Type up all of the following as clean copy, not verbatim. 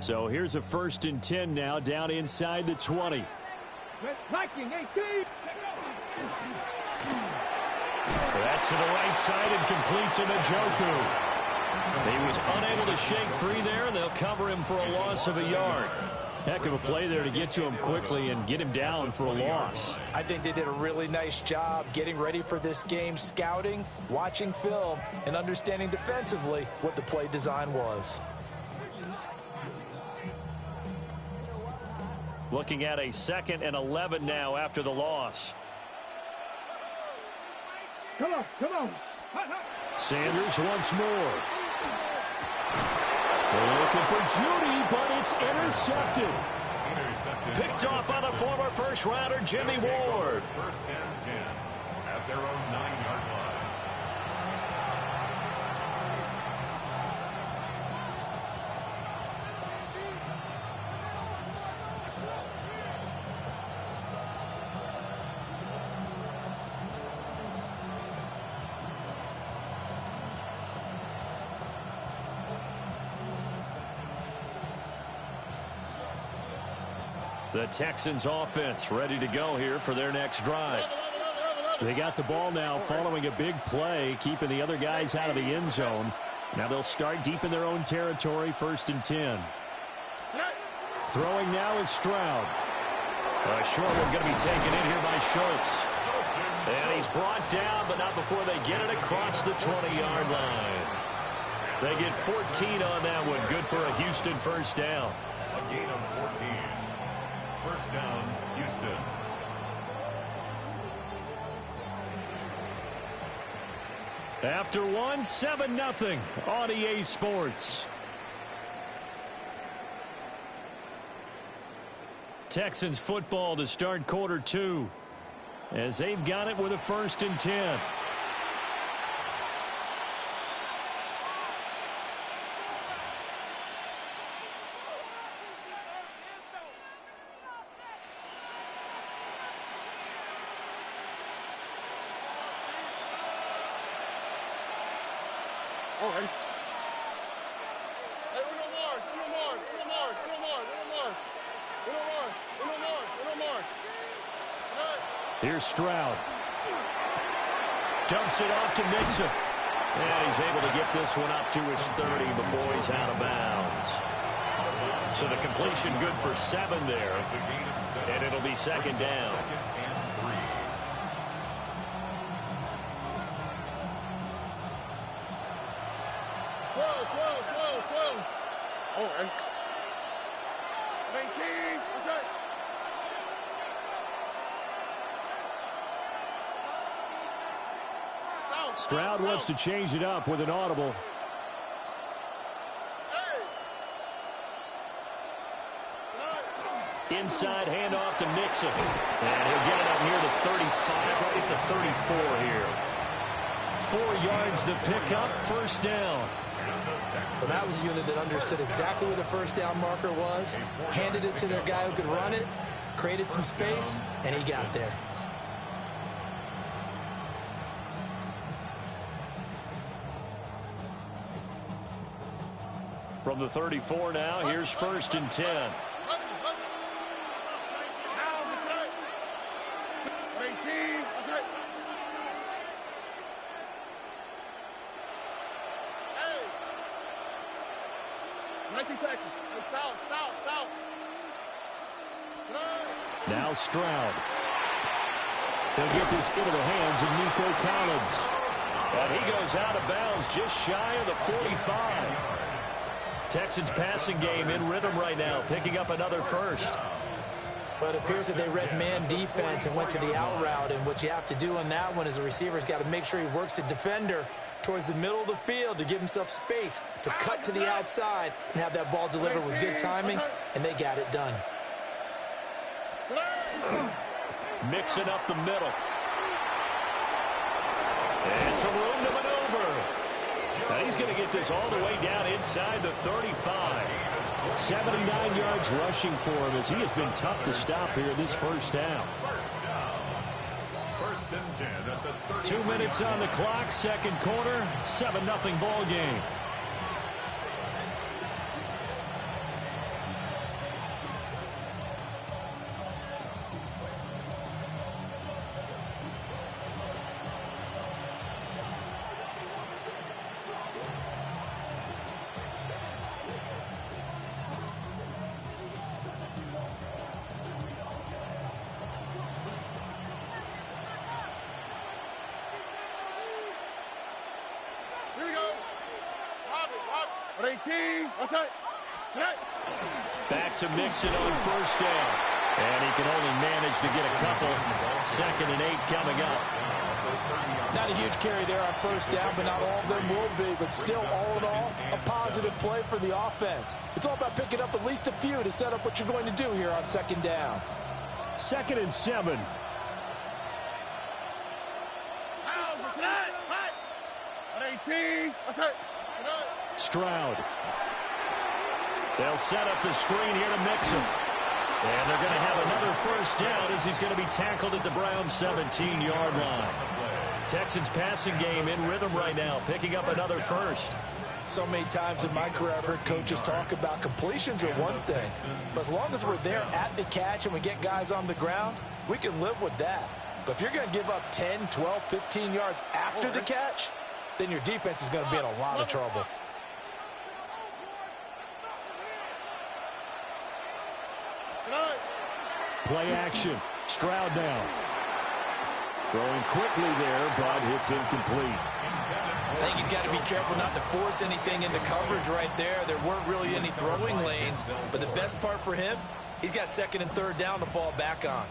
So here's a 1st and 10 now, down inside the 20. Viking 18. That's to the right side and complete to Njoku. He was unable to shake free there, and they'll cover him for a loss of a yard. Heck of a play there to get to him quickly and get him down for a loss. I think they did a really nice job getting ready for this game, scouting, watching film, and understanding defensively what the play design was. Looking at a 2nd and 11 now after the loss. Come on, come on. Sanders once more. They're looking for Judy, but it's intercepted. Picked off by the former first-rounder Jimmy Ward. 1st and 10 at their own 9-yard line. The Texans offense ready to go here for their next drive. They got the ball now following a big play, keeping the other guys out of the end zone. Now they'll start deep in their own territory, 1st and 10. Throwing now is Stroud. A short one going to be taken in here by Schultz. And he's brought down, but not before they get it across the 20-yard line. They get 14 on that one. Good for a Houston 1st down. A gain of 14. 1st down, Houston. After one, 7-0 on EA Sports. Texans football to start quarter 2 as they've got it with a 1st and 10. Here's Stroud. Dumps it off to Mixon. And he's able to get this one up to his 30 before he's out of bounds. So the completion good for 7 there. And it'll be 2nd down. Stroud wants to change it up with an audible. Inside handoff to Mixon. And he'll get it up near the 35, right at the 34 here. 4 yards the pickup, 1st down. Well, that was a unit that understood exactly where the 1st down marker was, handed it to their guy who could run it, created some space, and he got there. From the 34 now, here's 1st and 10. Now Stroud. He'll get this into the hands of Nico Collins. And he goes out of bounds just shy of the 45. Texans passing game in rhythm right now, picking up another 1st. But it appears that they read man defense and went to the out route. And what you have to do on that one is the receiver's got to make sure he works the defender towards the middle of the field to give himself space to cut to the outside and have that ball delivered with good timing, and they got it done. Mixing up the middle. And some room to maneuver. And he's going to get this all the way down inside the 35. 79 yards rushing for him as he has been tough to stop here this 1st down. 1st and 10 at the 30. 2 minutes on the clock, 2nd quarter, 7-0 ball game. Back to Mixon on first down. And he can only manage to get a couple. 2nd and 8 coming up. Not a huge carry there on first down, but not all of them will be. But still, all in all, a positive play for the offense. It's all about picking up at least a few to set up what you're going to do here on 2nd down. 2nd and 7. Stroud. They'll set up the screen here to Mixon. And they're going to have another first down as he's going to be tackled at the Browns' 17-yard line. Texans passing game in rhythm right now, picking up another first. So many times in my career I've heard coaches talk about completions are one thing, but as long as we're there at the catch and we get guys on the ground, we can live with that. But if you're going to give up 10, 12, 15 yards after the catch, then your defense is going to be in a lot of trouble. Play action. Stroud now. Throwing quickly there, but it's incomplete. I think he's got to be careful not to force anything into coverage right there. There weren't really any throwing lanes, but the best part for him, he's got 2nd and 3rd down to fall back on.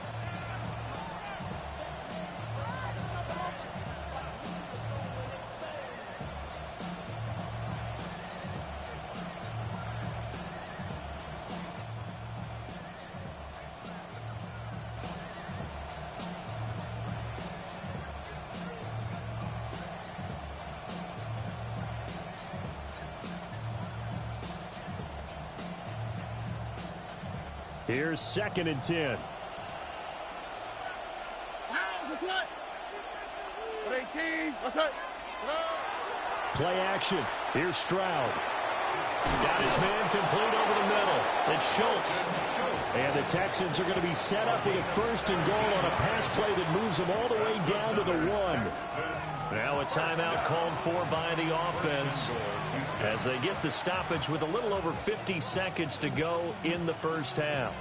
Here's 2nd and 10. Play action. Here's Stroud. Got his man complete over the middle. It's Schultz. And the Texans are going to be set up with a 1st and goal on a pass play that moves them all the way down to the 1. Now a timeout called for by the offense as they get the stoppage with a little over 50 seconds to go in the first half.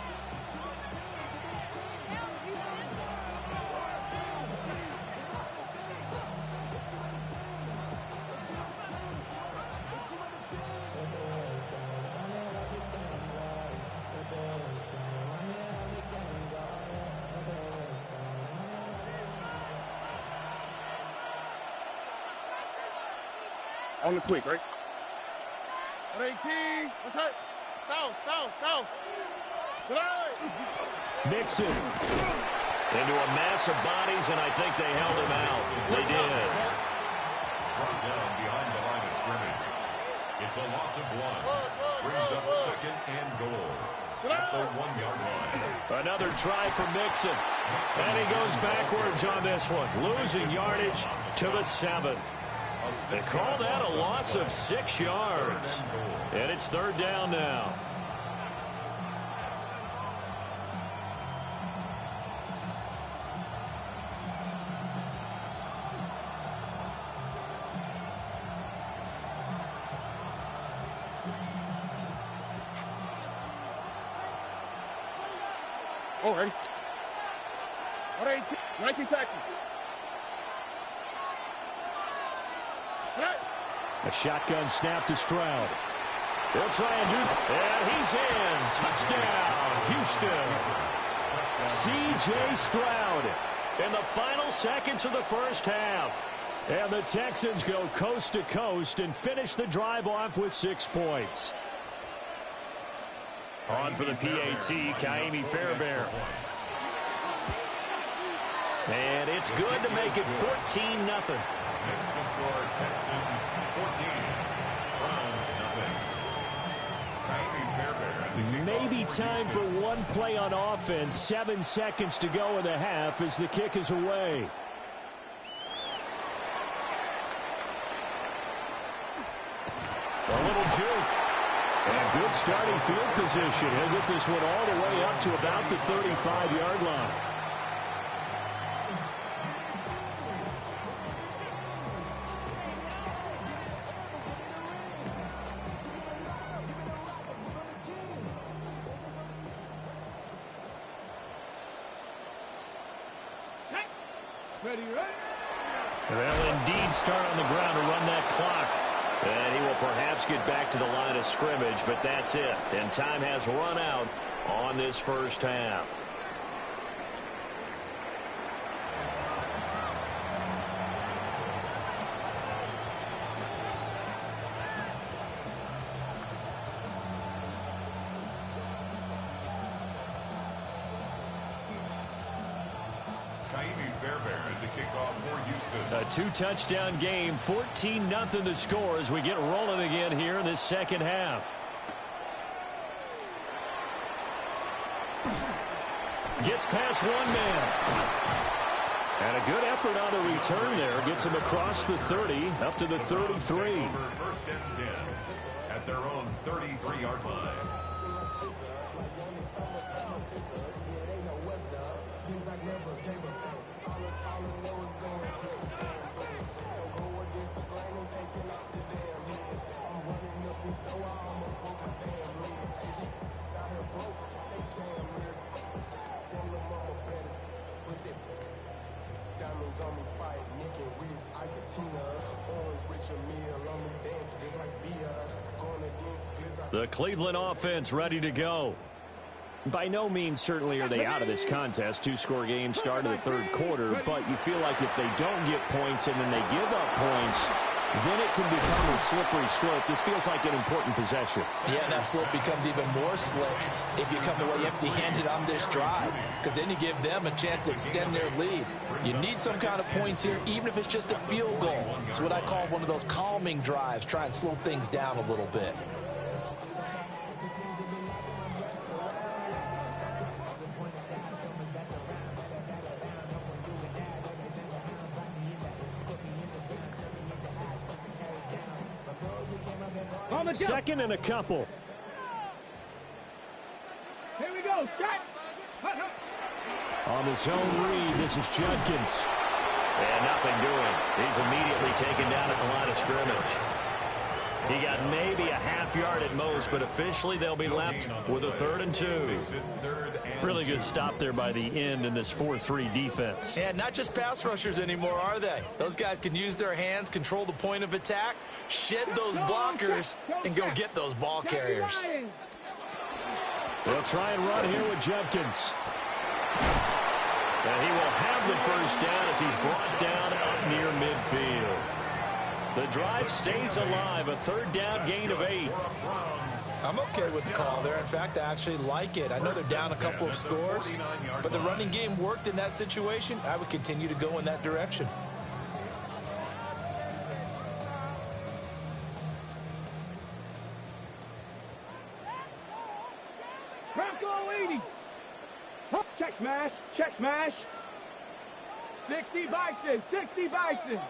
On the quick, right? 18. What's up? Foul. Mixon into a mass of bodies, and I think they held him out. They did. Brought down behind the line of scrimmage. It's a loss of 1. Brings up 2nd and goal at the 1-yard line. Another try for Mixon. And he goes backwards on this one, losing yardage to the 7. They call that a loss of 6 yards. And it's 3rd down now. Already. 19 Texans. A shotgun snap to Stroud. They'll try and do, and he's in. Touchdown, Houston. C.J. Stroud in the final seconds of the first half. And the Texans go coast to coast and finish the drive off with 6 points. On for the PAT, Kaimi Fairbairn. And it's good to make it 14-0. Next to score, Texans 14, Browns nothing. Kaimi Fairbairn. Maybe time for one play on offense. 7 seconds to go in the half as the kick is away. A little juke. And good starting field position. He'll get this one all the way up to about the 35-yard line. They'll indeed start on the ground to run that clock. And he will perhaps get back to the line of scrimmage, but that's it. And time has run out on this first half. A two-touchdown game, 14-0 the score as we get rolling again here in this second half. Gets past one man. And a good effort on the return there. Gets him across the 30, up to the 33. First and 10 at their own 33-yard line. The Cleveland offense ready to go. By no means certainly are they out of this contest. Two-score game start of the third quarter, but you feel like if they don't get points and then they give up points, then it can become a slippery slope. This feels like an important possession. Yeah, and that slope becomes even more slick if you come away empty-handed on this drive, because then you give them a chance to extend their lead. You need some kind of points here, even if it's just a field goal. It's what I call one of those calming drives, try and slow things down a little bit. Second and a couple. Here we go. Shot. On his own read, this is Judkins. And nothing doing. He's immediately taken down at the line of scrimmage. He got maybe a half yard at most, but officially they'll be left with a 3rd and 2. Really good stop there by the end in this 4-3 defense. And not just pass rushers anymore, are they? Those guys can use their hands, control the point of attack, shed those blockers, and go get those ball carriers. They'll try and run here with Judkins. And he will have the first down as he's brought down up near midfield. The drive stays alive, a 3rd down gain of 8. I'm okay with the call there. In fact, I actually like it. I know they're down a couple of scores, but the running game worked in that situation. I would continue to go in that direction. Bronco 80. Check smash. Check smash. 60 Bison. 60 Bison.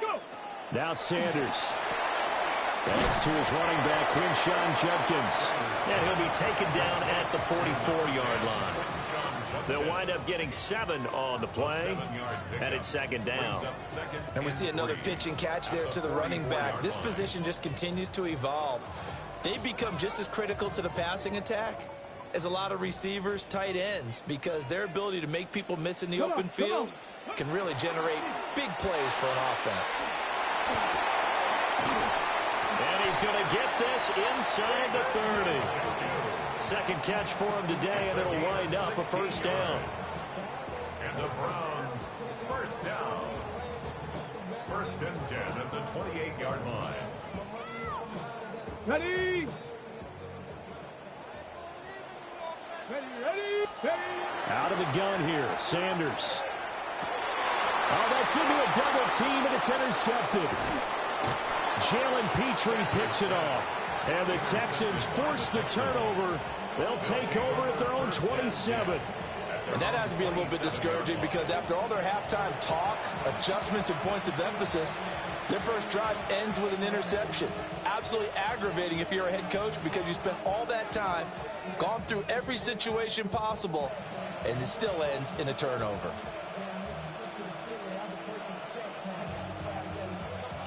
Go. Now Sanders. That's to his running back, Quinshon Judkins. And he'll be taken down at the 44-yard line. They'll wind up getting 7 on the play, and it's 2nd down. And we see another pitch and catch there to the running back. This position just continues to evolve. They become just as critical to the passing attack as a lot of receivers, tight ends, because their ability to make people miss in the open field can really generate big plays for an offense. And he's going to get this inside the 30. Second catch for him today, and it'll wind up a 1st down. And the Browns, 1st down. 1st and 10 at the 28-yard line. Ready. Ready. Out of the gun here, Sanders. Oh, that's into a double team, and it's intercepted. Jalen Petrie picks it off. And the Texans force the turnover. They'll take over at their own 27. And that has to be a little bit discouraging because after all their halftime talk, adjustments, and points of emphasis, their first drive ends with an interception. Absolutely aggravating if you're a head coach because you spent all that time, gone through every situation possible, and it still ends in a turnover.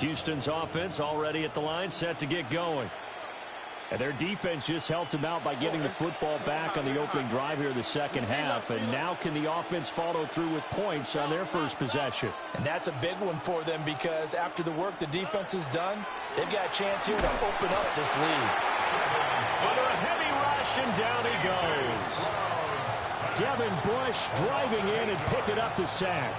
Houston's offense already at the line, set to get going. And their defense just helped them out by getting the football back on the opening drive here in the second half. And now can the offense follow through with points on their first possession? And that's a big one for them because after the work the defense has done, they've got a chance here to open up this lead. Under a heavy rush, and down he goes. Devin Bush driving in and picking up the sack.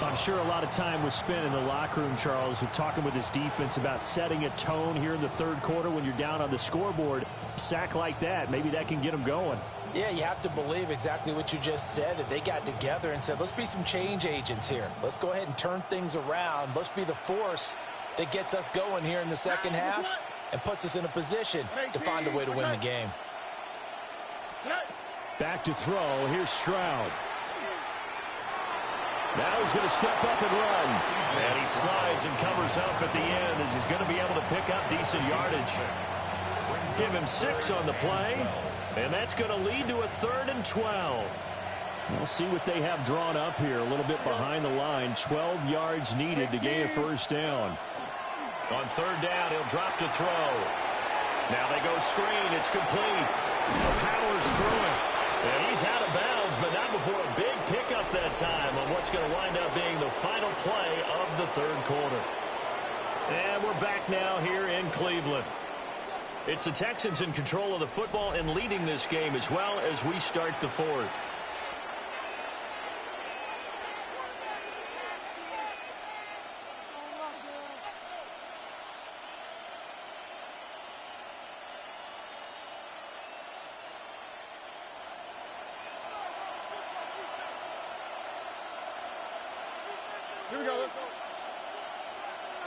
I'm sure a lot of time was spent in the locker room, Charles, with talking with his defense about setting a tone here in the third quarter when you're down on the scoreboard. Sack like that, maybe that can get them going. Yeah, you have to believe exactly what you just said, that they got together and said, let's be some change agents here. Let's go ahead and turn things around. Let's be the force that gets us going here in the second half and puts us in a position to find a way to win the game. Back to throw. Here's Stroud. Now he's going to step up and run. And he slides and covers up at the end as he's going to be able to pick up decent yardage. Give him 6 on the play. And that's going to lead to a 3rd and 12. We'll see what they have drawn up here. A little bit behind the line. 12 yards needed to gain a first down. On 3rd down, he'll drop to throw. Now they go screen. It's complete. Powers through it. And he's out of bounds, but not before a big pickup that time on what's going to wind up being the final play of the third quarter. And we're back now here in Cleveland. It's the Texans in control of the football and leading this game as well as we start the fourth. Here we go, let's go.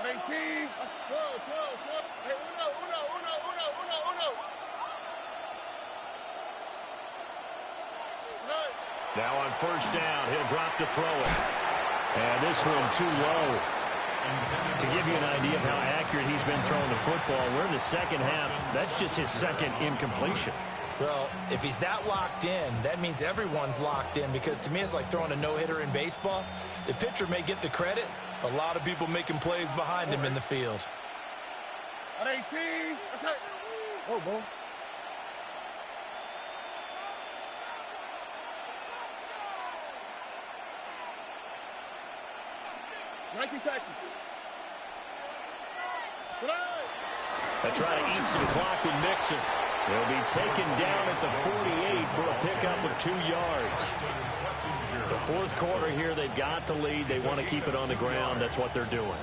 18. Hey, uno. Now on first down, he'll drop to throw it. And this one too low. To give you an idea of how accurate he's been throwing the football, we're in the second half. That's just his second incompletion. Well, if he's that locked in, that means everyone's locked in, because to me it's like throwing a no-hitter in baseball. The pitcher may get the credit, a lot of people making plays behind him in the field. At 18, that's it. Oh, boy. Texas. They try to eat some clock with Mixon. They'll be taken down at the 48 for a pickup of 2 yards. The fourth quarter here, they've got the lead. They want to keep it on the ground. That's what they're doing.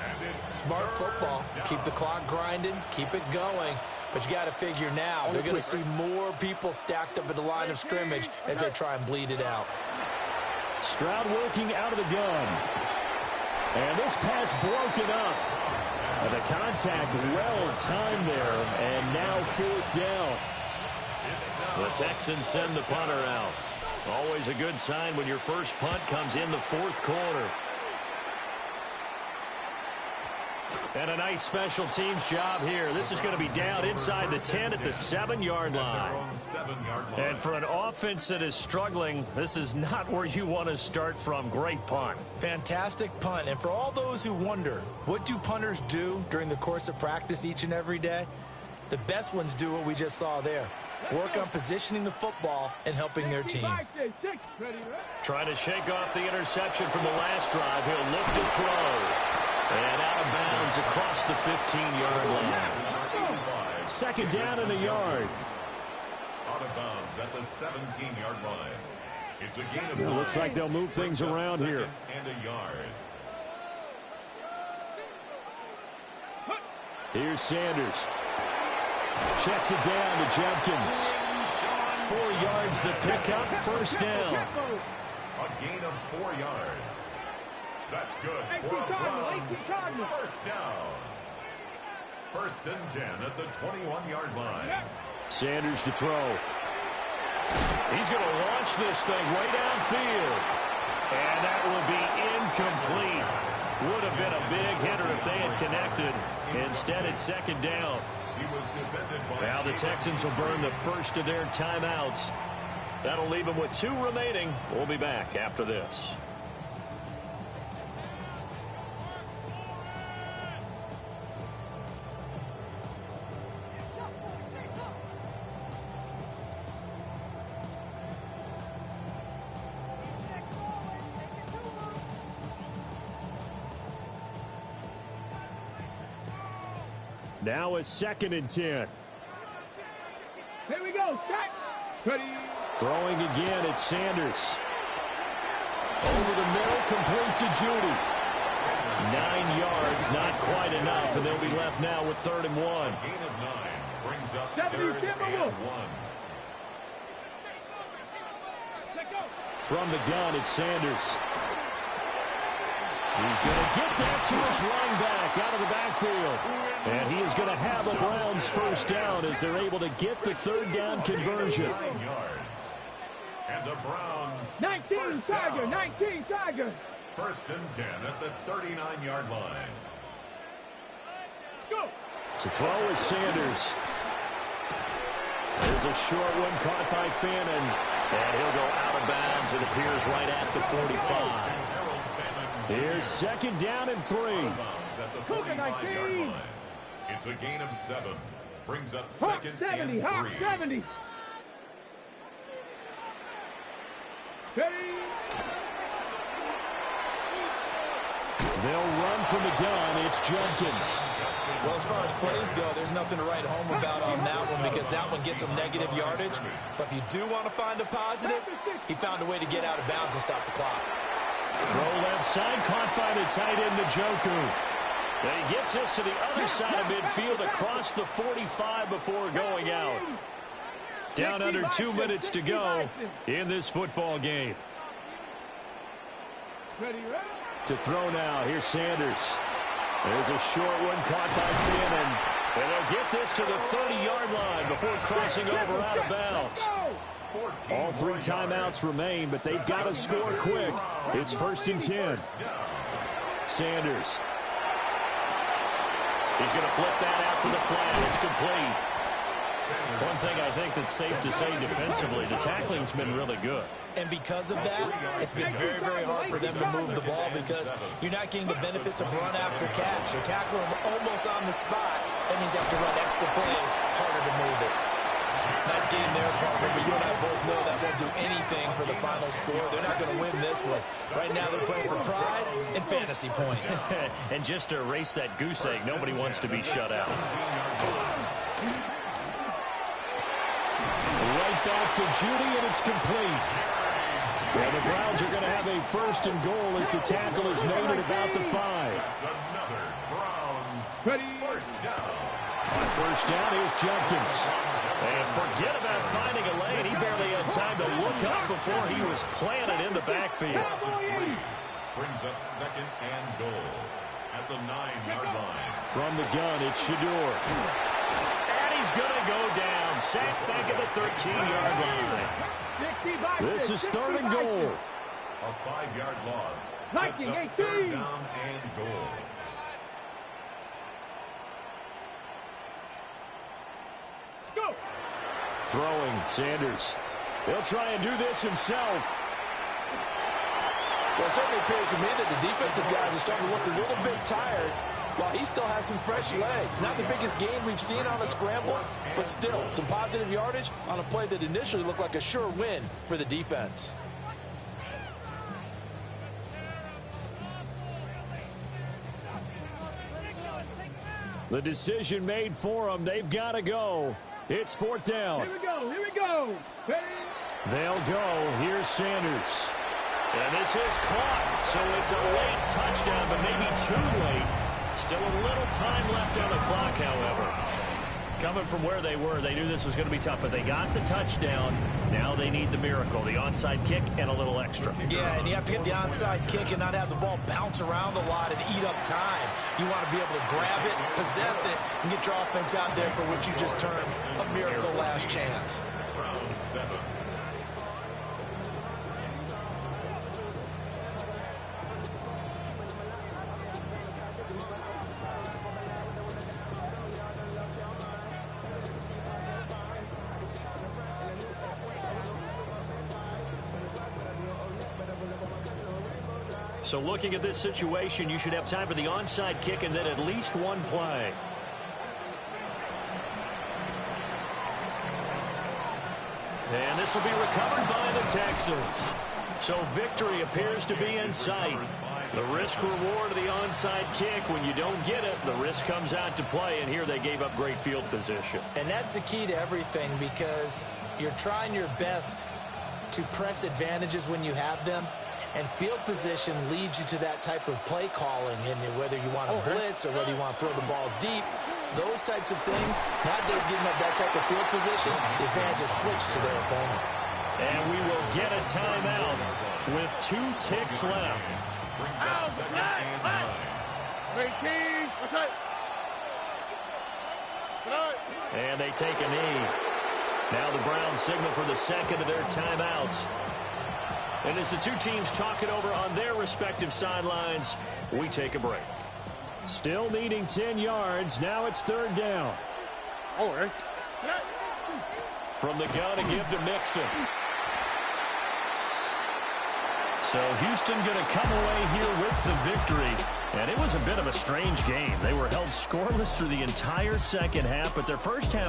Smart football. Keep the clock grinding. Keep it going. But you got to figure now, they're going to see more people stacked up at the line of scrimmage as they try and bleed it out. Stroud working out of the gun. And this pass broken up. The contact well timed there, and now fourth down. The Texans send the punter out. Always a good sign when your first punt comes in the fourth quarter. And a nice special teams job here. This is going to be down inside the 10 at the 7-yard line. And for an offense that is struggling, this is not where you want to start from. Great punt. Fantastic punt. And for all those who wonder, what do punters do during the course of practice each and every day? The best ones do what we just saw there. Work on positioning the football and helping their team. Trying to shake off the interception from the last drive. He'll look to throw. And out of bounds across the 15-yard line. Second down in a yard. Out of bounds at the 17-yard line. It's a gain of It looks like they'll move things around here. And a yard. Here's Sanders. Checks it down to Jenkins. 4 yards the pickup, first down. A gain of 4 yards. That's good for a Browns first down. 1st and 10 at the 21-yard line. Sanders to throw. He's going to launch this thing way downfield. And that will be incomplete. Would have been a big hitter if they had connected. Instead, it's second down. Now the Texans will burn the first of their timeouts. That'll leave them with 2 remaining. We'll be back after this. Now a 2nd and 10. Here we go. Set. Ready. Throwing again, it's Sanders. Over the middle, complete to Judy. 9 yards, not quite enough, and they'll be left now with 3rd and 1. Gain of 9 brings up 3rd and 1. From the gun, it's Sanders. He's going to get that to his running back out of the backfield. And he is going to have a Browns 1st down as they're able to get the 3rd down conversion. 9 yards. And the Browns 19 Tiger, 19 Tiger. 1st and 10 at the 39-yard line. Let's go. To throw is Sanders. There's a short one caught by Fannin. And he'll go out of bounds. It appears right at the 45. Here's 2nd down and 3. At the 45-yard line. It's a gain of 7. Brings up 2nd and 3. Hawk 70. Ready. They'll run from the gun. It's Jenkins. Well, as far as plays go, there's nothing to write home about on that one because that one gets him negative yardage. But if you do want to find a positive, he found a way to get out of bounds and stop the clock. Throw left side, caught by the tight end, Njoku. And he gets us to the other side of midfield across the 45 before going out. Down under 2 minutes to go in this football game. To throw now, here's Sanders. There's a short one caught by Fannin. And they'll get this to the 30-yard line before crossing over out of bounds. All 3 timeouts remain, but they've got to score quick. It's 1st and 10. Sanders. He's going to flip that out to the flat. It's complete. One thing I think that's safe to say defensively, the tackling's been really good. And because of that, it's been very, very hard for them to move the ball because you're not getting the benefits of run after catch. You're tackling them almost on the spot. That means you have to run extra plays, harder to move it. Nice game there, partner, but you and I both know that won't do anything for the final score. They're not going to win this one. Right now they're playing for pride and fantasy points. And just to erase that goose egg, nobody wants to be shut out. Right back to Judy, and it's complete. Well, the Browns are going to have a 1st and goal as the tackle is made at about the 5. That's another Browns first down. First down is Jenkins. And forget about finding a lane. He barely had time to look up before he was planted in the backfield. Brings up 2nd and goal at the 9-yard line. From the gun, it's Shador. And he's going to go down. Sacked back at the 13-yard line. This is 3rd and goal. A 5-yard loss. Sets 19, up 18. 3rd down and goal. Let's go. Throwing, Sanders. He'll try and do this himself. Well, it certainly appears to me that the defensive guys are starting to look a little bit tired while he still has some fresh legs. Not the biggest gain we've seen on a scramble, but still some positive yardage on a play that initially looked like a sure win for the defense. The decision made for them. They've got to go. It's 4th down. Here we go. Here we go. Ready? They'll go. Here's Sanders. And this is caught. So it's a late touchdown, but maybe too late. Still a little time left on the clock, however. Coming from where they were, they knew this was going to be tough, but they got the touchdown. Now they need the miracle, the onside kick and a little extra. Yeah, and you have to get the onside kick and not have the ball bounce around a lot and eat up time. You want to be able to grab it, possess it, and get your offense out there for what you just termed a miracle last chance. Round 7. So looking at this situation, you should have time for the onside kick and then at least one play. And this will be recovered by the Texans. So victory appears to be in sight. The risk reward of the onside kick. When you don't get it, the risk comes out to play, and here they gave up great field position. And that's the key to everything, because you're trying your best to press advantages when you have them, and field position leads you to that type of play calling, and whether you want to blitz or whether you want to throw the ball deep, those types of things. Now that they've given up that type of field position, the advantage is switched to their opponent. And we will get a timeout with 2 ticks left. And they take a knee. Now the Browns signal for the second of their timeouts. And as the two teams talk it over on their respective sidelines, we take a break. Still needing 10 yards. Now it's 3rd down. From the gun to give to Mixon. So Houston going to come away here with the victory. And it was a bit of a strange game. They were held scoreless through the entire second half, but their first half